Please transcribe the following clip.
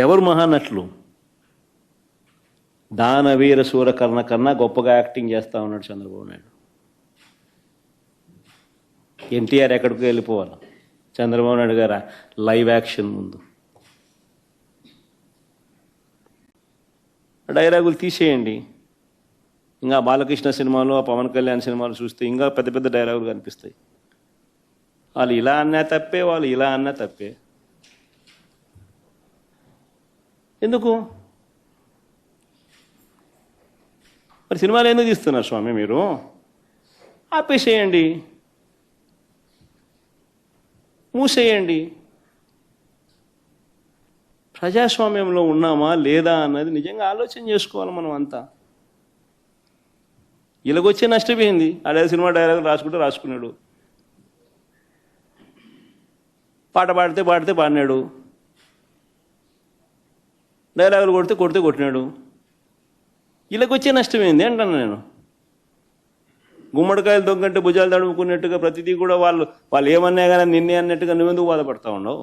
ఎవరు మహానటులు? దానవీర సూరకర్ణ కన్నా గొప్పగా యాక్టింగ్ చేస్తా ఉన్నాడు చంద్రబాబు నాయుడు. ఎన్టీఆర్ ఎక్కడికి వెళ్ళిపోవాలి, చంద్రబాబు నాయుడు గారు లైవ్ యాక్షన్ ముందు. డైలాగులు తీసేయండి. ఇంకా బాలకృష్ణ సినిమాలు, ఆ పవన్ కళ్యాణ్ సినిమాలు చూస్తే ఇంకా పెద్ద పెద్ద డైలాగులు కనిపిస్తాయి. వాళ్ళు ఇలా అన్నా తప్పే, వాళ్ళు ఇలా అన్నా తప్పే. ఎందుకు మరి సినిమాలు ఎందుకు తీస్తున్నారు స్వామి మీరు? ఆపేసేయండి, మూసేయండి. ప్రజాస్వామ్యంలో ఉన్నామా లేదా అన్నది నిజంగా ఆలోచన చేసుకోవాలి మనం అంతా. ఇలాగొచ్చే నష్టపోయింది. అదే సినిమా డైలాగ్ రాసుకున్నాడు, పాట పాడితే పాడినాడు, డైలాగులు కొట్టినాడు. ఇలాగొచ్చే నష్టమైంది అంటాను నేను. గుమ్మడికాయలు దొంగంటే భుజాలు తడుముకున్నట్టుగా ప్రతిదీ కూడా వాళ్ళు ఏమన్నా కానీ నిన్నే అన్నట్టుగా నువ్వెందుకు బాధపడతా ఉండవు?